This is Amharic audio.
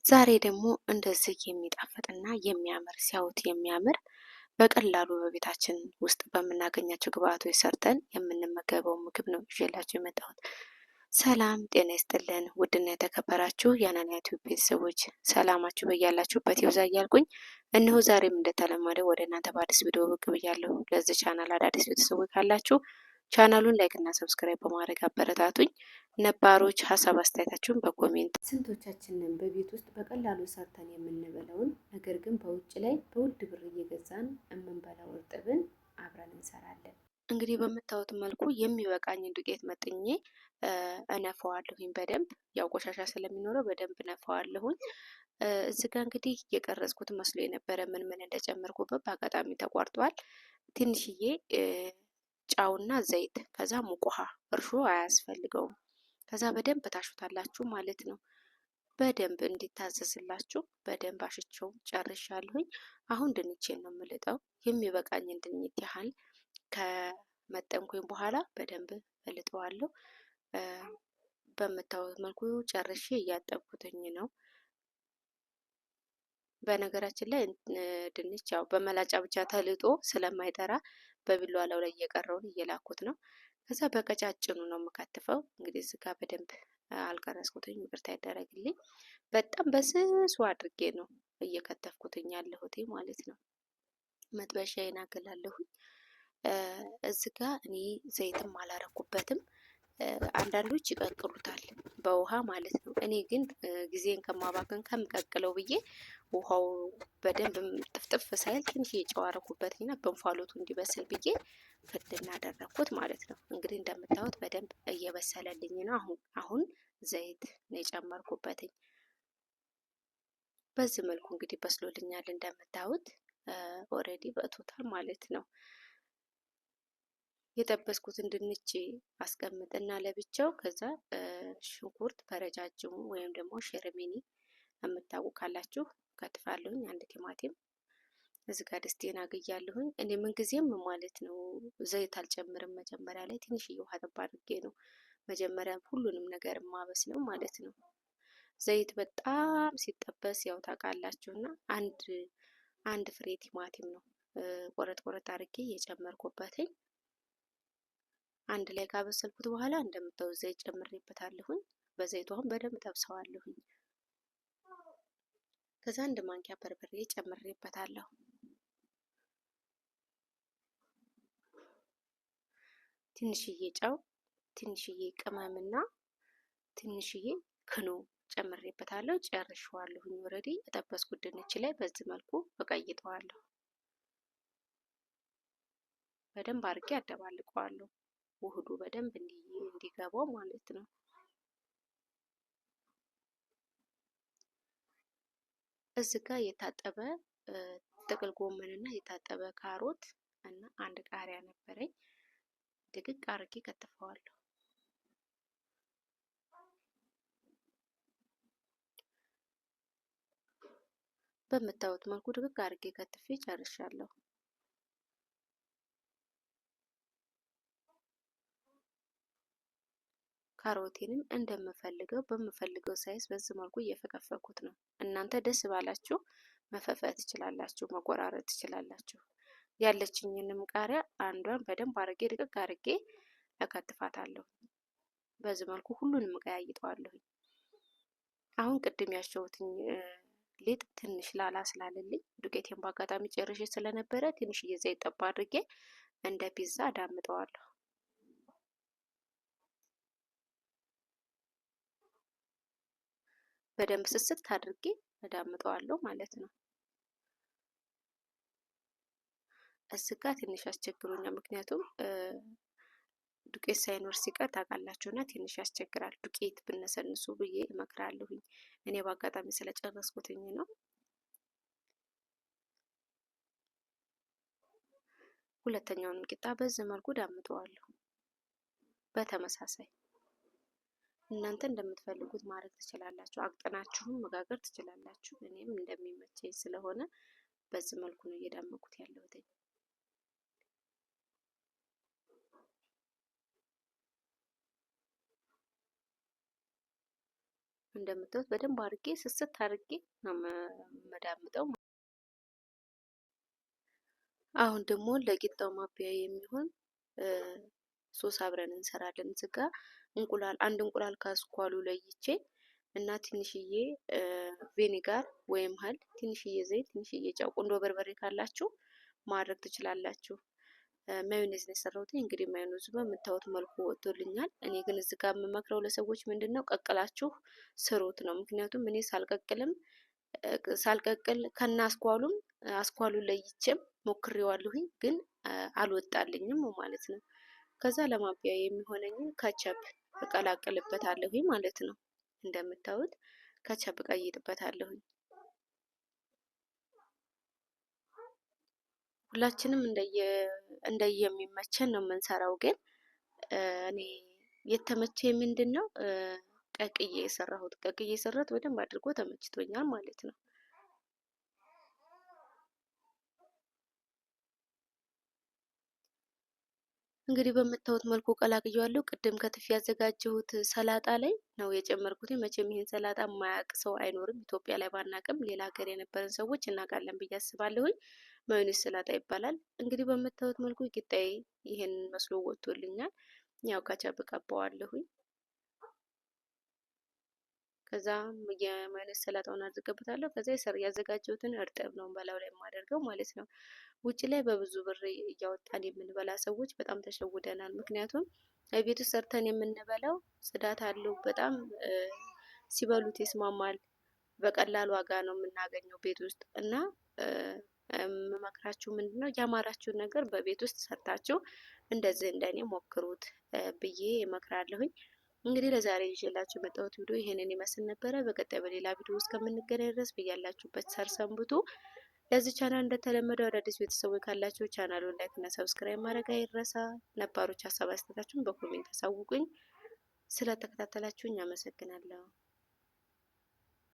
ዛሬ ደግሞ እንደዚህ የሚጣፍጥና የሚያምር ሲያዩት የሚያምር በቀላሉ በቤታችን ውስጥ በምናገኛቸው ግብአቶች ሰርተን የምንመገበው ምግብ ነው ይዤላችሁ የመጣሁት። ሰላም ጤና ይስጥልን ውድና የተከበራችሁ የአናንያ ቲዩብ ቤተሰቦች ሰላማችሁ በያላችሁበት ይብዛ እያልኩኝ እነሆ ዛሬም እንደተለመደው ወደ እናንተ በአዲስ ቪዲዮ ብቅ ብያለሁ። ለዚህ ቻናል አዳዲስ ቤተሰቦች ካላችሁ ቻናሉን ላይክ እና ሰብስክራይብ በማድረግ አበረታቱኝ። ነባሮች ሀሳብ አስተያየታችሁን በኮሜንት። ስንቶቻችንን በቤት ውስጥ በቀላሉ ሰርተን የምንበላውን ነገር ግን በውጭ ላይ በውድ ብር እየገዛን የምንበላው እርጥብን አብረን እንሰራለን። እንግዲህ በምታዩት መልኩ የሚበቃኝን ዱቄት መጥኜ እነፋዋለሁኝ በደንብ ያው ቆሻሻ ስለሚኖረው በደንብ እነፋዋለሁኝ። እዚህ ጋር እንግዲህ የቀረጽኩት መስሎ የነበረ ምን ምን እንደጨመርኩበት በአጋጣሚ ተቋርጧል። ትንሽዬ ጫውና ዘይት፣ ከዛ ሙቅ ውሃ፣ እርሾ አያስፈልገውም። ከዛ በደንብ ታሹታላችሁ ማለት ነው። በደንብ እንዲታዘዝላችሁ በደንብ አሽቸው ጨርሻለሁኝ። አሁን ድንቼን ነው የምልጠው። የሚበቃኝን ድንች ያህል ከመጠንኩኝ በኋላ በደንብ እልጠዋለሁ። በምታዩት መልኩ ጨርሼ እያጠብኩትኝ ነው። በነገራችን ላይ ድንች ያው በመላጫ ብቻ ተልጦ ስለማይጠራ በቢላዋ ላይ እየቀረውን እየላኩት ነው። ከዛ በቀጫጭኑ ነው የምከትፈው። እንግዲህ እዚህ ጋር በደንብ አልቀረጽኩትኝ፣ ይቅርታ ያደረግልኝ። በጣም በስሱ አድርጌ ነው እየከተፍኩትኝ ያለሁት ማለት ነው። መጥበሻዬን አገላለሁኝ። እዚህ ጋር እኔ ዘይትም አላረኩበትም። አንዳንዶች ይቀቅሉታል በውሃ ማለት ነው። እኔ ግን ጊዜን ከማባከን ከምቀቅለው ብዬ ውሃው በደንብ ጥፍጥፍ ሳይል ትንሽ ጨው አረኩበትና በእንፋሎቱ እንዲበስል ብዬ ፍድና አደረኩት ማለት ነው። እንግዲህ እንደምታዩት በደንብ እየበሰለልኝ ነው። አሁን ዘይት ነው የጨመርኩበትኝ። በዚህ መልኩ እንግዲህ በስሎልኛል እንደምታዩት ኦሬዲ በቶታል ማለት ነው። የጠበስኩትን ድንች አስቀምጥና ለብቻው፣ ከዛ ሽንኩርት በረጃጅሙ ወይም ደግሞ ሸረሜኒ የምታውቁ ካላችሁ ከትፋለሁኝ። አንድ ቲማቲም እዚህ ጋር ድስቴን አግያለሁኝ። እኔ ምንጊዜም ማለት ነው ዘይት አልጨምርም። መጀመሪያ ላይ ትንሽዬ ውሃ ጠብ አድርጌ ነው መጀመሪያ ሁሉንም ነገር ማበስለው ማለት ነው። ዘይት በጣም ሲጠበስ ያው ታውቃላችሁና አንድ ፍሬ ቲማቲም ነው ቆረጥ ቆረጥ አድርጌ የጨመርኩበትኝ። አንድ ላይ ካበሰልኩት በኋላ እንደምታዩት ዘይት ጨምሬበታለሁኝ። በዘይቱ አሁን በደንብ ጠብሰዋለሁኝ። ከዛ አንድ ማንኪያ በርበሬ ጨምሬበታለሁ። ትንሽዬ ጨው፣ ትንሽዬ ቅመምና ትንሽዬ ክኖ ጨምሬበታለሁ። ጨርሼዋለሁኝ። ኦልሬዲ የጠበስኩት ድንች ላይ በዚህ መልኩ እቀይጠዋለሁ። በደንብ አድርጌ አደባልቀዋለሁ። ውህዱ በደንብ እንዲገባው ማለት ነው። እዚህ ጋር የታጠበ ጥቅል ጎመን እና የታጠበ ካሮት እና አንድ ቃሪያ ነበረኝ። ድቅቅ አድርጌ ከትፈዋለሁ። በምታዩት መልኩ ድቅቅ አድርጌ ከትፌ ጨርሻለሁ። ካሮቴንም እንደምፈልገው በምፈልገው ሳይዝ በዚህ መልኩ እየፈቀፈኩት ነው። እናንተ ደስ ባላችሁ መፈፈት ትችላላችሁ፣ መቆራረጥ ትችላላችሁ። ያለችኝንም ቃሪያ አንዷን በደንብ አርጌ ድቅቅ አርጌ እከትፋታለሁ። በዚህ መልኩ ሁሉንም ቀያይጠዋለሁ። አሁን ቅድም ያሸሁትኝ ሊጥ ትንሽ ላላ ስላለልኝ ዱቄቴን በአጋጣሚ ጨርሼ ስለነበረ ትንሽዬ ዘይት ጠብ አድርጌ እንደ ፒዛ አዳምጠዋለሁ። በደንብ ስስት አድርጌ አዳምጠዋለሁ ማለት ነው። እዚህ ጋር ትንሽ አስቸግሮኛል፣ ምክንያቱም ዱቄት ሳይኖር ሲቀር ታውቃላችሁና ትንሽ ያስቸግራል። ዱቄት ብነሰንሱ ብዬ እመክራለሁኝ። እኔ በአጋጣሚ ስለጨረስኩትኝ ነው። ሁለተኛውንም ቂጣ በዚህ መልኩ ዳምጠዋለሁ። በተመሳሳይ እናንተ እንደምትፈልጉት ማድረግ ትችላላችሁ። አቅጥናችሁም መጋገር ትችላላችሁ። እኔም እንደሚመቸኝ ስለሆነ በዚህ መልኩ ነው እየዳመኩት ያለሁት። እንደምታዩት በደንብ አድርጌ ስስት አድርጌ ነው መዳምጠው። አሁን ደግሞ ለቂጣው ማብያ የሚሆን ሶስ አብረን እንሰራለን። እዚህ ጋ እንቁላል፣ አንድ እንቁላል ከአስኳሉ ለይቼ እና ትንሽዬ ቬኒጋር ወይም ሀል፣ ትንሽዬ ዘይት፣ ትንሽዬ ጨው፣ ቁንዶ በርበሬ ካላችሁ ማድረግ ትችላላችሁ። ማዮኔዝ ነው የሰራሁት። እንግዲህ ማዮኔዙ በምታዩት መልኩ ወጥቶልኛል። እኔ ግን እዚህ ጋር የምመክረው ለሰዎች ምንድነው ቀቅላችሁ ስሩት ነው። ምክንያቱም እኔ ሳልቀቅል ከና አስኳሉን ለይቼም ሞክሬዋለሁኝ፣ ግን አልወጣልኝም ማለት ነው። ከዛ ለማብያ የሚሆነኝን ከቸፕ እቀላቅልበታለሁኝ ማለት ነው። እንደምታዩት ከቸፕ እቀይጥበታለሁኝ። ሁላችንም እንደየሚመቸን ነው የምንሰራው። ግን እኔ የተመቼ ምንድን ነው ቀቅዬ የሰራሁት በደንብ አድርጎ ተመችቶኛል ማለት ነው። እንግዲህ በምታዩት መልኩ ቀላቅየዋለሁ። ቅድም ከትፍ ያዘጋጀሁት ሰላጣ ላይ ነው የጨመርኩት። መቼም ይሄን ሰላጣ የማያውቅ ሰው አይኖርም። ኢትዮጵያ ላይ ባናቅም ሌላ ሀገር የነበረን ሰዎች እናውቃለን ብዬ አስባለሁኝ። ማዮኔዝ ሰላጣ ይባላል። እንግዲህ በምታዩት መልኩ ቂጣዬ ይሄን መስሎ ወጥቶልኛል። ያው ካቻፕ ቀባዋለሁኝ። ከዛ የማዮኔዝ ሰላጣውን አድርገበታለሁ። ከዛ ያዘጋጀሁትን እርጥብ ነው በላዩ ላይ የማደርገው ማለት ነው። ውጭ ላይ በብዙ ብር እያወጣን የምንበላ ሰዎች በጣም ተሸውደናል። ምክንያቱም ቤት ውስጥ ሰርተን የምንበላው ጽዳት አለው፣ በጣም ሲበሉት ይስማማል። በቀላል ዋጋ ነው የምናገኘው ቤት ውስጥ እና የምመክራችሁ ምንድነው ያማራችሁን ነገር በቤት ውስጥ ሰርታችሁ እንደዚህ እንደኔ ሞክሩት ብዬ እመክራለሁኝ። እንግዲህ ለዛሬ ይዤላችሁ የመጣሁት ቪዲዮ ይሄንን ይመስል ነበረ። በቀጣይ በሌላ ቪዲዮ ውስጥ ከምንገናኝ ድረስ በያላችሁበት ቸር ሰንብቱ። ለዚህ ቻናል እንደተለመደው አዳዲስ ቤተሰቦች ካላችሁ ቻናሉን ላይክ እና ሰብስክራይብ ማድረግ አይረሳ። ነባሮች ሀሳብ አስተያየታችሁን በኮሜንት አሳውቁኝ። ስለተከታተላችሁኝ አመሰግናለሁ።